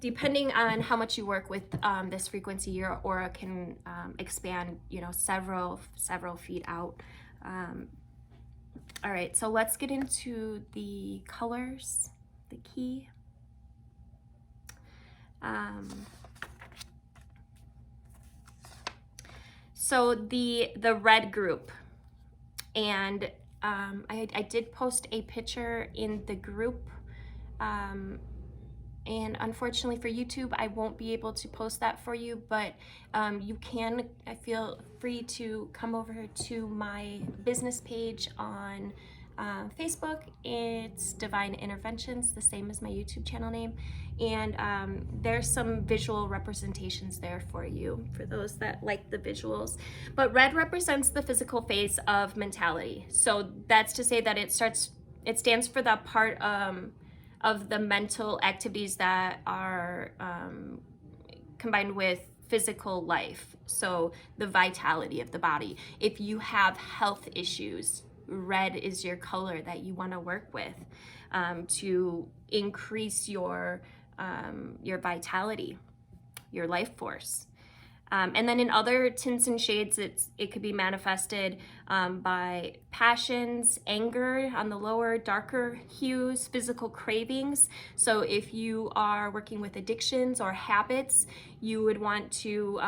depending on how much you work with this frequency, your aura can expand, you know, several feet out. All right, so let's get into the colors, the key. So the red group, and I did post a picture in the group, and unfortunately for YouTube, I won't be able to post that for you, but you can, I feel free to come over to my business page on Facebook. It's Divine Interventions, the same as my YouTube channel name. And there's some visual representations there for you, for those that like the visuals. But red represents the physical phase of mentality. So that's to say that it stands for that part of the mental activities that are combined with physical life. So the vitality of the body. If you have health issues, red is your color that you want to work with to increase your vitality, your life force. And then in other tints and shades, it could be manifested by passions, anger on the lower, darker hues, physical cravings. So if you are working with addictions or habits, you would want to,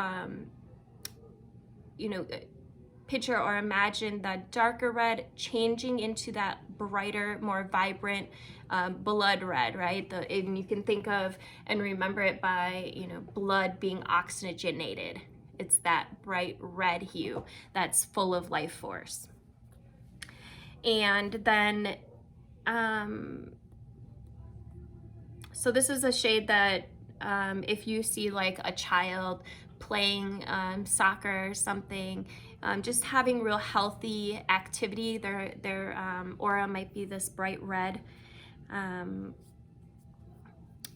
you know, picture or imagine that darker red changing into that brighter, more vibrant blood red, right? And you can think of and remember it by, you know, blood being oxygenated. It's that bright red hue that's full of life force. And then, so this is a shade that if you see like a child playing soccer or something, just having real healthy activity, their aura might be this bright red.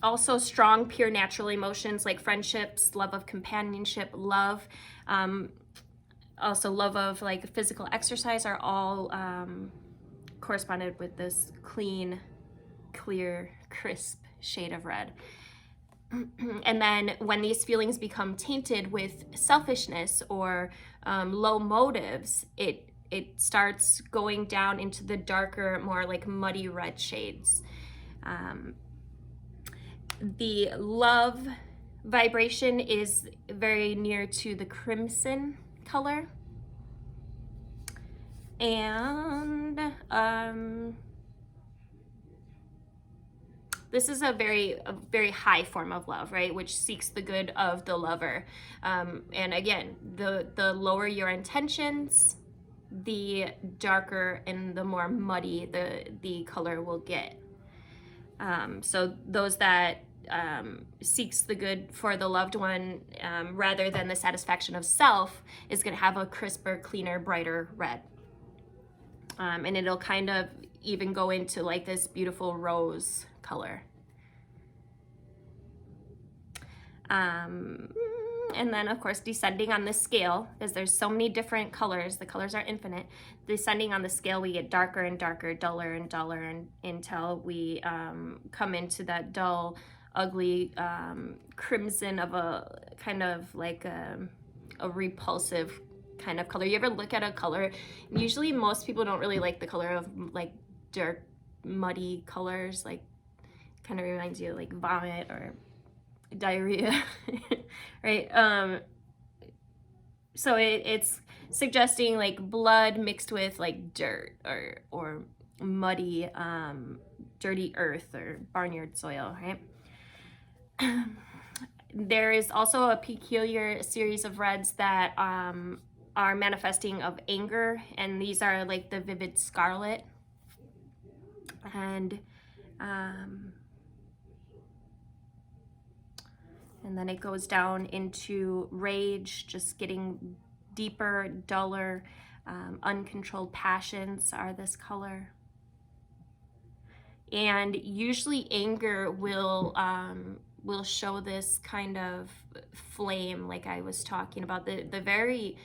Also strong, pure, natural emotions like friendships, love of companionship, love, also love of like physical exercise are all corresponded with this clean, clear, crisp shade of red. And then when these feelings become tainted with selfishness or low motives, it starts going down into the darker, more like muddy red shades. The love vibration is very near to the crimson color. And this is a very high form of love, right? Which seeks the good of the lover. And again, the lower your intentions, the darker and the more muddy the color will get. So those that seeks the good for the loved one rather than the satisfaction of self is going to have a crisper, cleaner, brighter red. And it'll kind of even go into like this beautiful rose color. And then of course descending on the scale, because there's so many different colors, the colors are infinite. Descending on the scale, we get darker and darker, duller and duller, until we come into that dull, ugly crimson of a kind of like a repulsive kind of color. You ever look at a color? Usually most people don't really like the color of like dark, muddy colors, like kind of reminds you of like vomit or diarrhea, right? So it's suggesting like blood mixed with like dirt or muddy, dirty earth or barnyard soil, right? There is also a peculiar series of reds that are manifesting of anger, and these are like the vivid scarlet. And then it goes down into rage, just getting deeper, duller. Uncontrolled passions are this color. And usually anger will show this kind of flame, like I was talking about, the very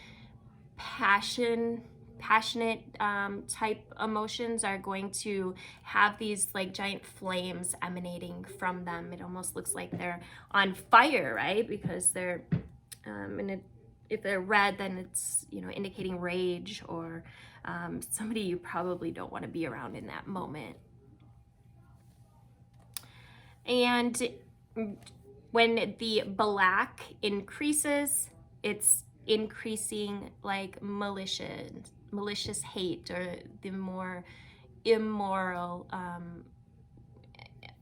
passionate passionate type emotions are going to have these like giant flames emanating from them. It almost looks like they're on fire, right? Because they're if they're red, then it's, you know, indicating rage, or somebody you probably don't want to be around in that moment. And when the black increases, it's increasing like malicious hate, or the more immoral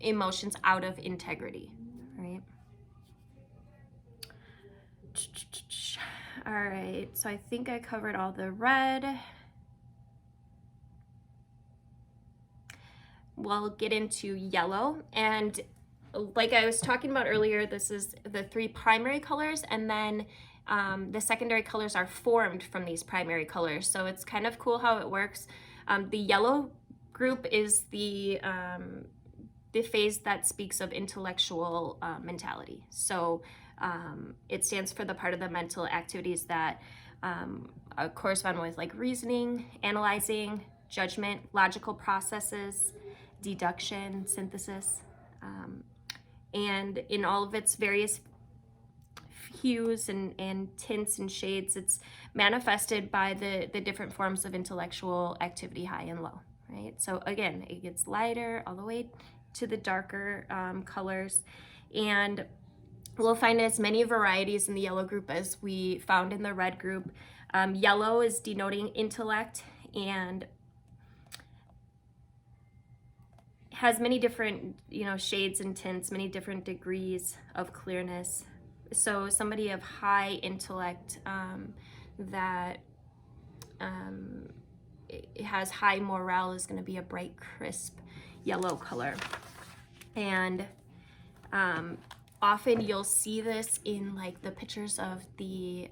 emotions out of integrity, right? All right, so I think I covered all the red. We'll get into yellow, and like I was talking about earlier, this is the 3 primary colors, and then the secondary colors are formed from these primary colors. So it's kind of cool how it works. The yellow group is the phase that speaks of intellectual mentality. So it stands for the part of the mental activities that correspond with like reasoning, analyzing, judgment, logical processes, deduction, synthesis, and in all of its various hues and tints and shades, it's manifested by the different forms of intellectual activity, high and low, right? So again, it gets lighter all the way to the darker colors, and we'll find as many varieties in the yellow group as we found in the red group. Yellow is denoting intellect, and has many different, you know, shades and tints, many different degrees of clearness. So somebody of high intellect that it has high morale is going to be a bright, crisp yellow color. And often you'll see this in like the pictures of the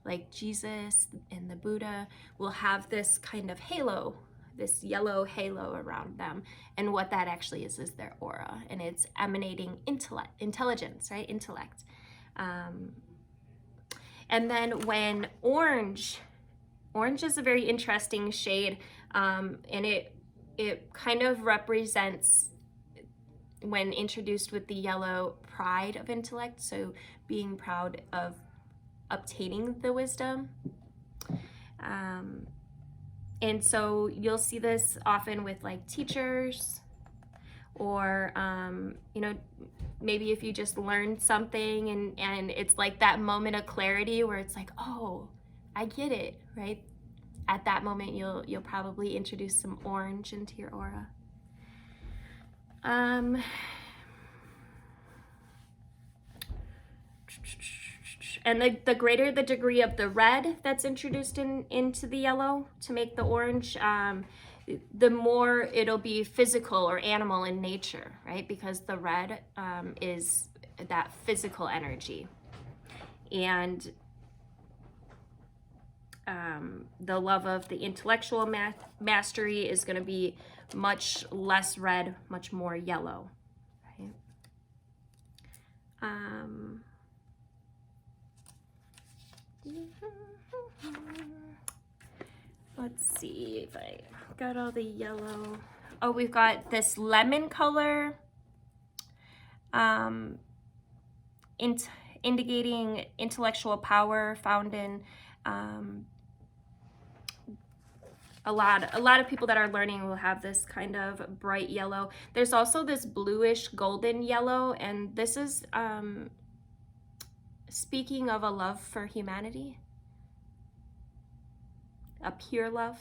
like Jesus and the Buddha will have this kind of halo, this yellow halo around them, and what that actually is their aura, and it's emanating intelligence, right? Intellect. And then when orange is a very interesting shade, and it kind of represents, when introduced with the yellow, pride of intellect, so being proud of obtaining the wisdom. And so you'll see this often with like teachers, or you know, maybe if you just learned something and it's like that moment of clarity where it's like, oh, I get it, right? At that moment, you'll probably introduce some orange into your aura. And the greater the degree of the red that's introduced into the yellow to make the orange, the more it'll be physical or animal in nature, right? Because the red is that physical energy. And the love of the intellectual mastery is going to be much less red, much more yellow, right? Let's see if I got all the yellow. Oh, we've got this lemon color, indicating intellectual power, found in a lot of people that are learning will have this kind of bright yellow. There's also this bluish golden yellow, and this is speaking of a love for humanity, a pure love.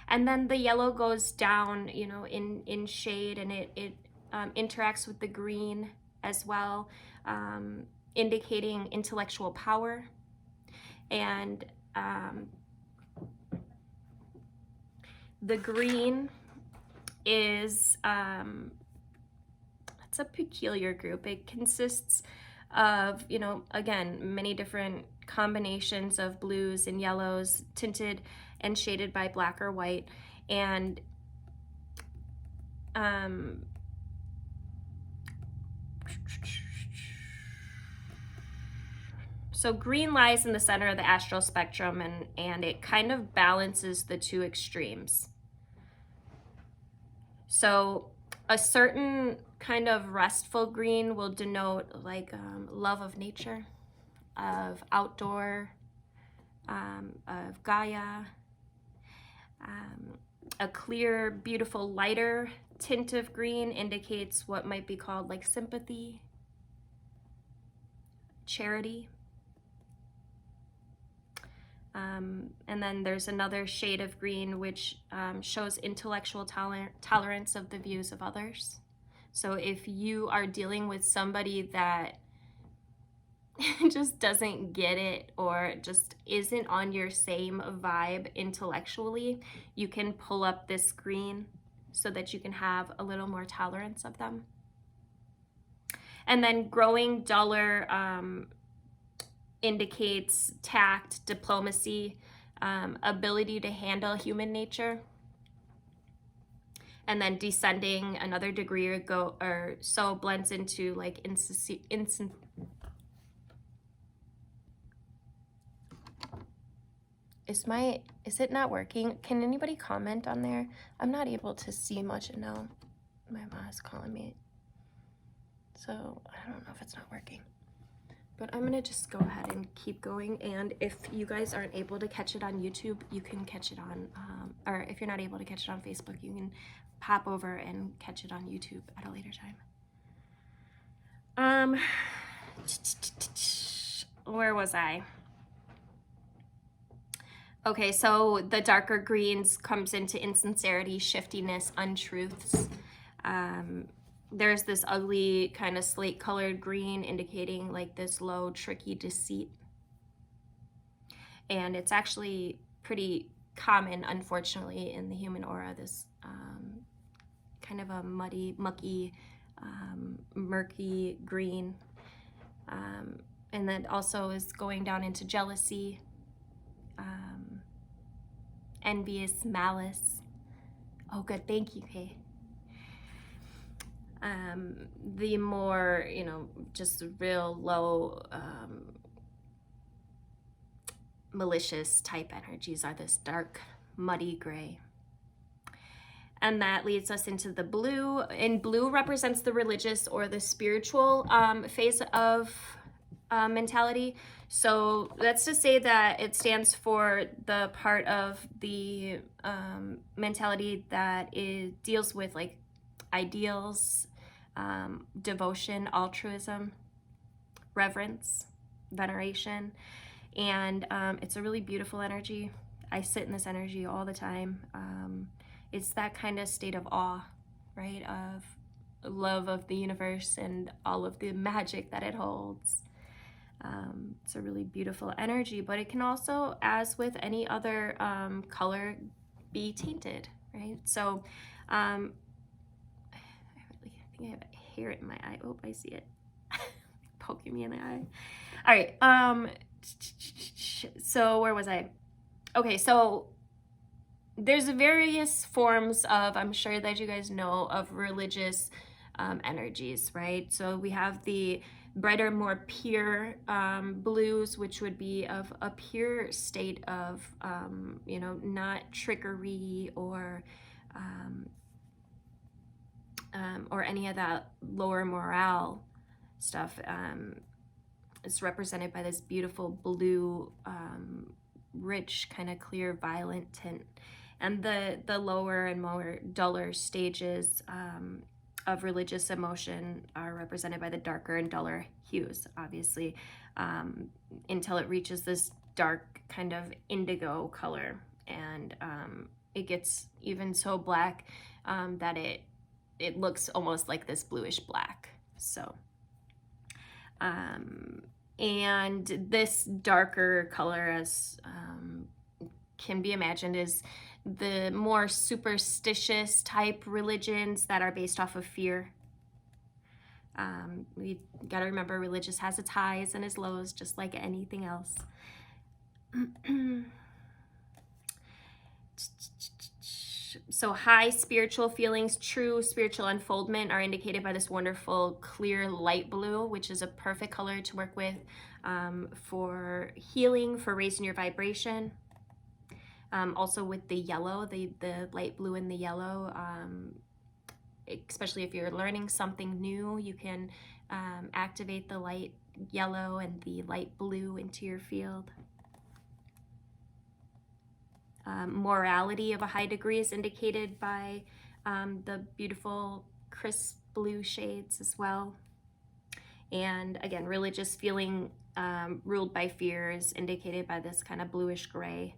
And then the yellow goes down, you know, in shade, and it interacts with the green as well, indicating intellectual power. And the green is, it's a peculiar group. It consists of, you know, again, many different combinations of blues and yellows, tinted and shaded by black or white. And So green lies in the center of the astral spectrum, and it kind of balances the two extremes. So a certain kind of restful green will denote like love of nature, of outdoor, of Gaia. A clear, beautiful, lighter tint of green indicates what might be called like sympathy, charity. And then there's another shade of green which shows intellectual tolerance of the views of others. So if you are dealing with somebody that just doesn't get it or just isn't on your same vibe intellectually, you can pull up this green so that you can have a little more tolerance of them. And then growing duller indicates tact, diplomacy, ability to handle human nature. And then descending another degree or so blends into like is it not working? Can anybody comment on there? I'm not able to see much, and now my mom is calling me. So I don't know if it's not working. But I'm gonna just go ahead and keep going, and if you guys aren't able to catch it on YouTube, you can catch it on, or if you're not able to catch it on Facebook, you can pop over and catch it on YouTube at a later time. Where was I? Okay, so the darker greens comes into insincerity, shiftiness, untruths. There's this ugly kind of slate colored green indicating like this low, tricky deceit. And it's actually pretty common, unfortunately, in the human aura, this kind of a muddy, mucky, murky green. And then also is going down into jealousy, envious, malice. Oh, good, thank you, Kay. The more, you know, just real low, malicious type energies are this dark, muddy gray. And that leads us into the blue. And blue represents the religious or the spiritual phase of mentality. So that's to say that it stands for the part of the mentality that deals with like ideals, devotion, altruism, reverence, veneration, and it's a really beautiful energy. I sit in this energy all the time. It's that kind of state of awe, right, of love of the universe and all of the magic that it holds. It's a really beautiful energy, but it can also, as with any other color, be tainted, right? So I think I have a hair in my eye. Oh, I see it. Poking me in the eye. All right. So where was I? Okay, so there's various forms of, I'm sure that you guys know, of religious energies, right? So we have the brighter, more pure blues, which would be of a pure state of, you know, not trickery or any of that lower morale stuff. It's represented by this beautiful blue, rich, kind of clear, violent tint. And the lower and more duller stages of religious emotion are represented by the darker and duller hues, obviously, until it reaches this dark kind of indigo color. And it gets even so black that it looks almost like this bluish black. So, and this darker color, as can be imagined, is the more superstitious type religions that are based off of fear. We got to remember, religious has its highs and its lows, just like anything else. so high spiritual feelings, true spiritual unfoldment are indicated by this wonderful clear light blue, which is a perfect color to work with for healing, for raising your vibration. Also with the yellow, the light blue and the yellow, especially if you're learning something new, you can activate the light yellow and the light blue into your field. Morality of a high degree is indicated by the beautiful crisp blue shades as well. And again, religious feeling ruled by fear is indicated by this kind of bluish gray.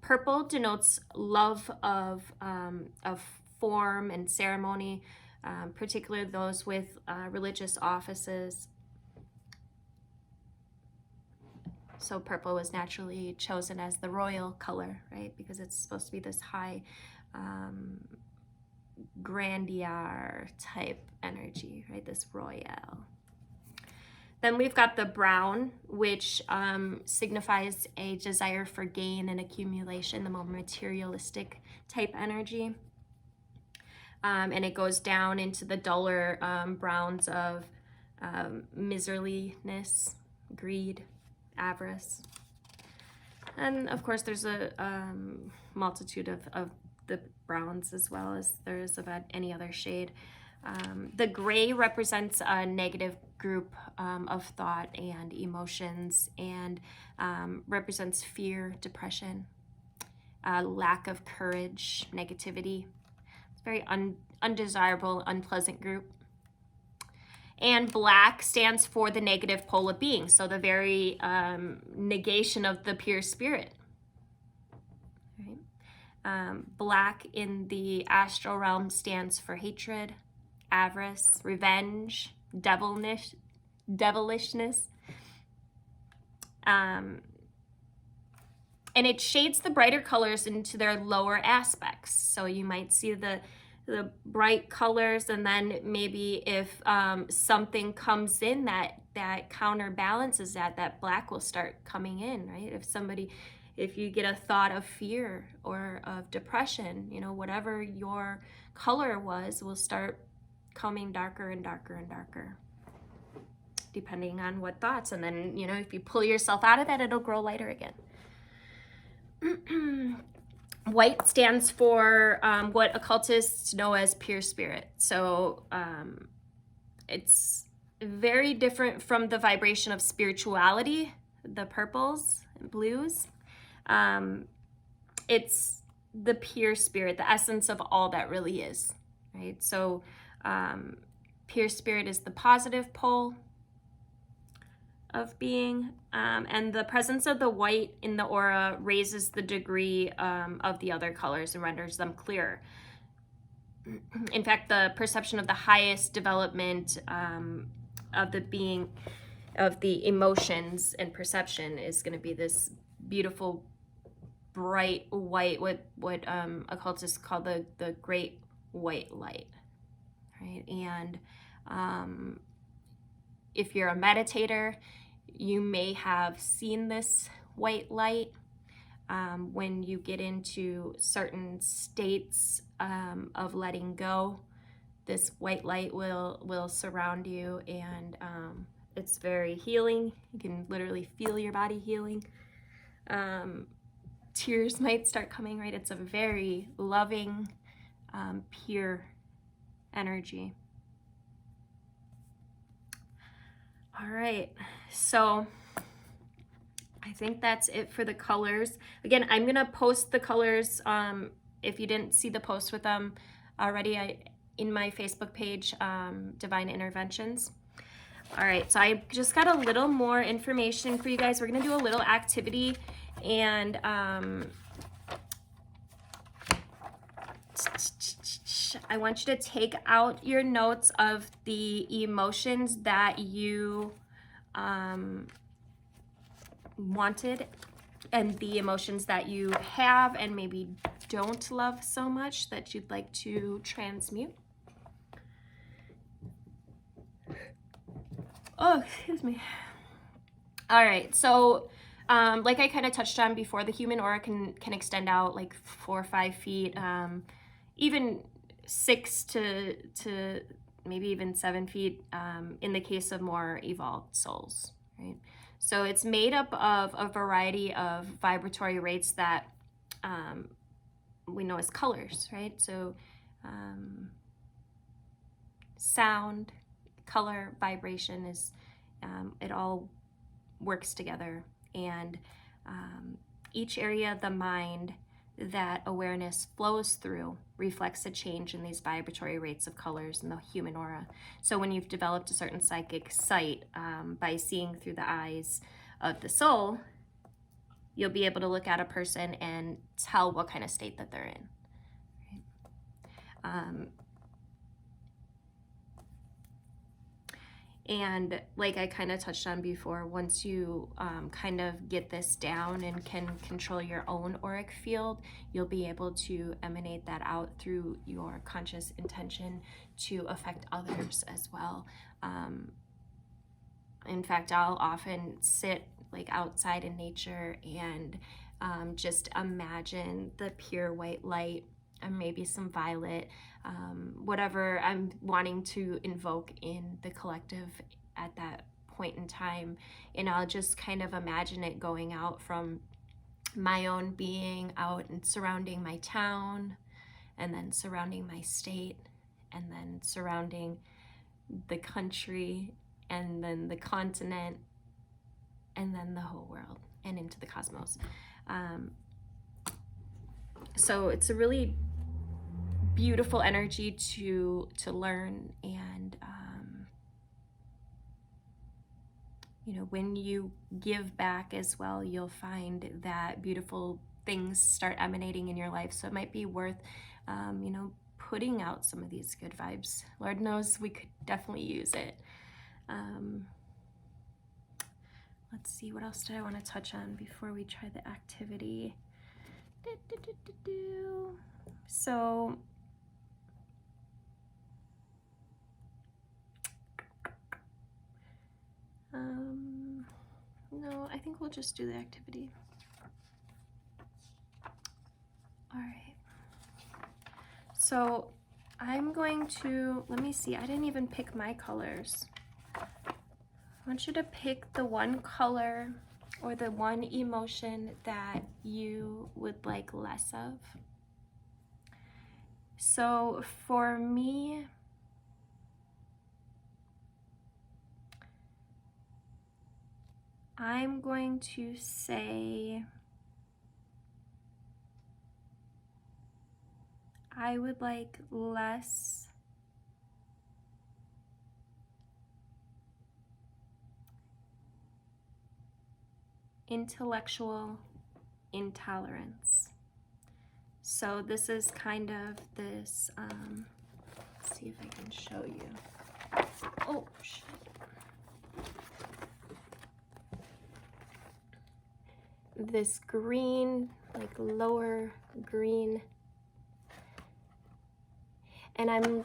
Purple denotes love of form and ceremony, particularly those with religious offices. So purple was naturally chosen as the royal color, right? Because it's supposed to be this high grandeur type energy, right? This royal. Then we've got the brown, which signifies a desire for gain and accumulation, the more materialistic type energy. And it goes down into the duller browns of miserliness, greed, avarice. And of course there's a multitude of the browns as well as there is about any other shade. The gray represents a negative group of thought and emotions, and represents fear, depression, lack of courage, negativity. It's a very undesirable, unpleasant group. And black stands for the negative pole of being, so the very negation of the pure spirit. Right? Black in the astral realm stands for hatred, avarice, revenge, devilishness. And it shades the brighter colors into their lower aspects. So you might see the bright colors, and then maybe if something comes in that counterbalances that black will start coming in, right? If you get a thought of fear or of depression, you know, whatever your color was will start coming darker and darker and darker, depending on what thoughts. And then, you know, if you pull yourself out of that, it'll grow lighter again. White stands for what occultists know as pure spirit. So it's very different from the vibration of spirituality, the purples and blues. It's the pure spirit, the essence of all that really is, right? So pure spirit is the positive pole of being, and the presence of the white in the aura raises the degree of the other colors and renders them clearer. In fact, the perception of the highest development of the being, of the emotions and perception is going to be this beautiful bright white, what occultists call the great white light, right? And if you're a meditator, you may have seen this white light when you get into certain states of letting go. This white light will surround you, and it's very healing. You can literally feel your body healing. Tears might start coming, right? It's a very loving, pure energy. All right, so I think that's it for the colors. Again, I'm gonna post the colors if you didn't see the post with them already in my Facebook page, Divine Interventions. All right, so I just got a little more information for you guys. We're gonna do a little activity, and I want you to take out your notes of the emotions that you wanted, and the emotions that you have and maybe don't love so much that you'd like to transmute. Oh, excuse me. All right, so Like I kind of touched on before, the human aura can extend out like 4 or 5 feet, even 6 to maybe even 7 feet, in the case of more evolved souls, right? So it's made up of a variety of vibratory rates that we know as colors, right? So sound, color, vibration is, it all works together. And each area of the mind that awareness flows through reflects a change in these vibratory rates of colors in the human aura. So when you've developed a certain psychic sight, by seeing through the eyes of the soul, you'll be able to look at a person and tell what kind of state that they're in. Right? And like I kind of touched on before, once you kind of get this down and can control your own auric field, you'll be able to emanate that out through your conscious intention to affect others as well. In fact, I'll often sit like outside in nature and just imagine the pure white light and maybe some violet, whatever I'm wanting to invoke in the collective at that point in time. And I'll just kind of imagine it going out from my own being out and surrounding my town, and then surrounding my state, and then surrounding the country, and then the continent, and then the whole world, and into the cosmos. So it's a really beautiful energy to learn. And you know, when you give back as well, you'll find that beautiful things start emanating in your life. So it might be worth you know, putting out some of these good vibes. Lord knows we could definitely use it. Let's see, what else did I want to touch on before we try the activity? So no, I think we'll just do the activity. All right. So I'm going to, let me see, I didn't even pick my colors. I want you to pick the one color or the one emotion that you would like less of. So for me, I'm going to say I would like less intellectual intolerance. So this is kind of this, let's see if I can show you. Oh, shit. This green, like lower green. And I'm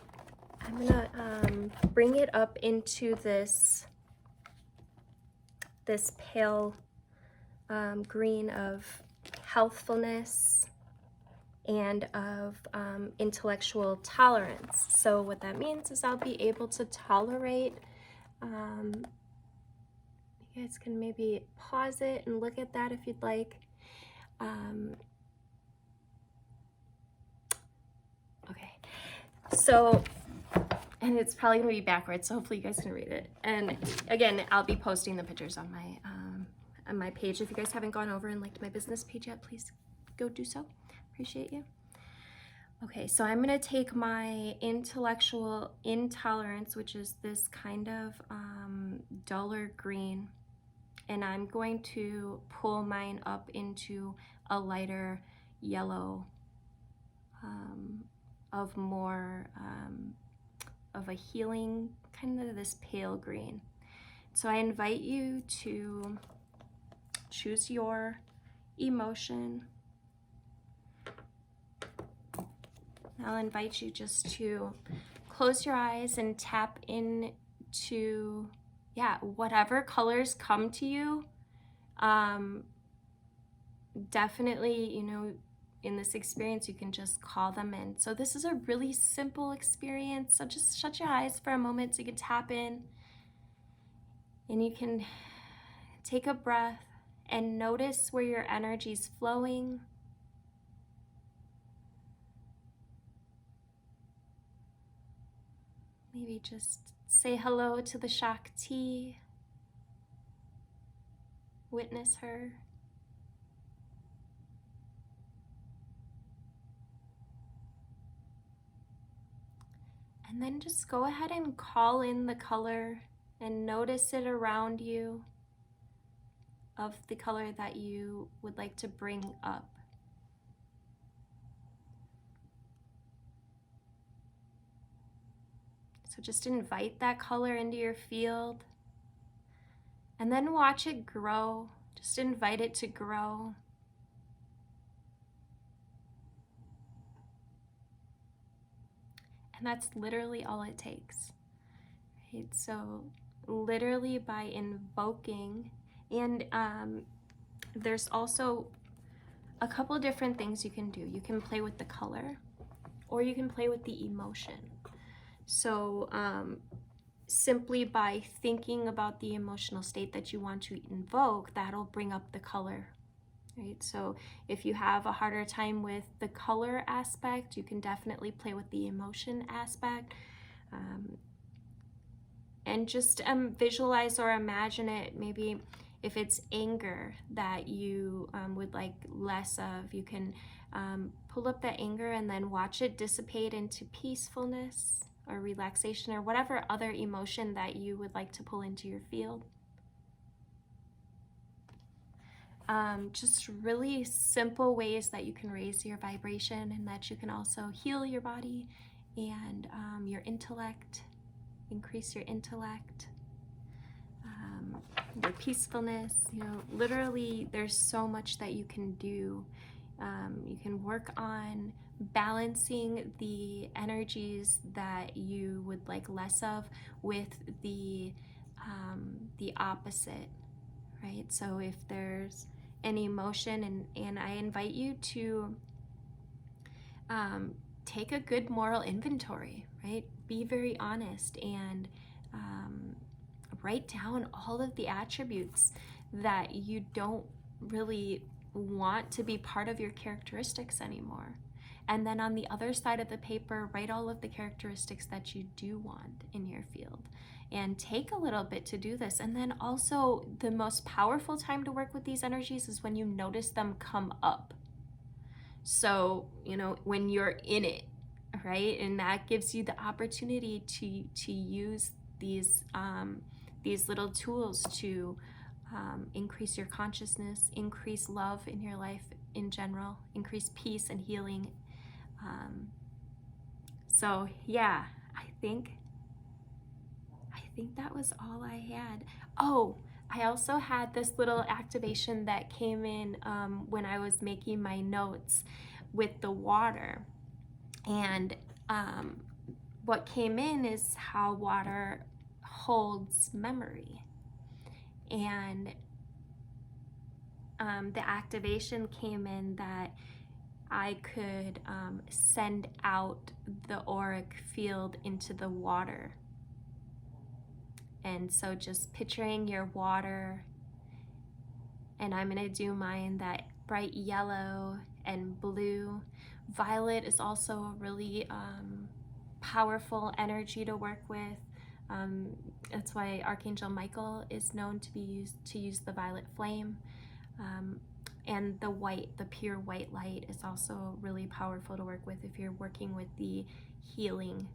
gonna bring it up into this pale green of healthfulness and of intellectual tolerance. So what that means is I'll be able to tolerate, you guys can maybe pause it and look at that if you'd like. Okay, so, and it's probably gonna be backwards, so hopefully you guys can read it. And again, I'll be posting the pictures on my page. If you guys haven't gone over and liked my business page yet, please go do so. Appreciate you. Okay, so I'm gonna take my intellectual intolerance, which is this kind of duller green, and I'm going to pull mine up into a lighter yellow, of more of a healing, kind of this pale green. So I invite you to choose your emotion. I'll invite you just to close your eyes and tap into, yeah, whatever colors come to you. Definitely, you know, in this experience, you can just call them in. So this is a really simple experience. So just shut your eyes for a moment so you can tap in, and you can take a breath and notice where your energy is flowing. Maybe just say hello to the Shakti, witness her. And then just go ahead and call in the color and notice it around you of the color that you would like to bring up. So just invite that color into your field and then watch it grow. Just invite it to grow. And that's literally all it takes. Right? So literally by invoking, and there's also a couple of different things you can do. You can play with the color, or you can play with the emotion. So simply by thinking about the emotional state that you want to invoke, that'll bring up the color. Right? So if you have a harder time with the color aspect, you can definitely play with the emotion aspect. And just visualize or imagine it. Maybe if it's anger that you would like less of, you can pull up that anger and then watch it dissipate into peacefulness or relaxation or whatever other emotion that you would like to pull into your field. Just really simple ways that you can raise your vibration, and that you can also heal your body and your intellect, increase your intellect, your peacefulness. You know, literally there's so much that you can do. You can work on balancing the energies that you would like less of with the opposite, right? So if there's an emotion, and I invite you to take a good moral inventory, right? Be very honest and write down all of the attributes that you don't really want to be part of your characteristics anymore. And then on the other side of the paper, write all of the characteristics that you do want in your field. And take a little bit to do this. And then also, the most powerful time to work with these energies is when you notice them come up. So, you know, when you're in it, right? And that gives you the opportunity to use these little tools to increase your consciousness, increase love in your life in general, increase peace and healing. So yeah, I think that was all I had. Oh, I also had this little activation that came in when I was making my notes with the water. And what came in is how water holds memory. And the activation came in that I could send out the auric field into the water. And so just picturing your water, and I'm going to do mine that bright yellow and blue. Violet is also a really powerful energy to work with. That's why Archangel Michael is known to be used to use the violet flame. And the white, the pure white light, is also really powerful to work with if you're working with the healing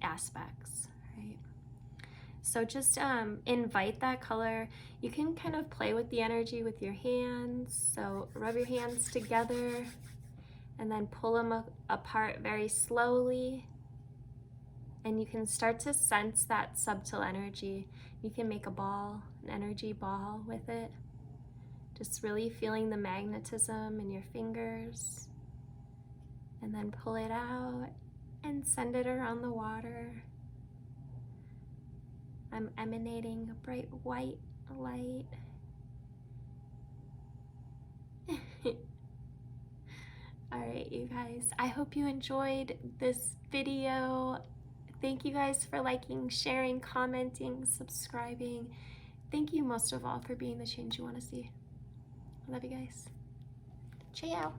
aspects, right? So just invite that color. You can kind of play with the energy with your hands. So rub your hands together and then pull them apart very slowly. And you can start to sense that subtle energy. You can make a ball, an energy ball with it. Just really feeling the magnetism in your fingers. And then pull it out and send it around the water. I'm emanating a bright white light. Alright, you guys, I hope you enjoyed this video. Thank you guys for liking, sharing, commenting, subscribing. Thank you most of all for being the change you want to see. I love you guys. Ciao.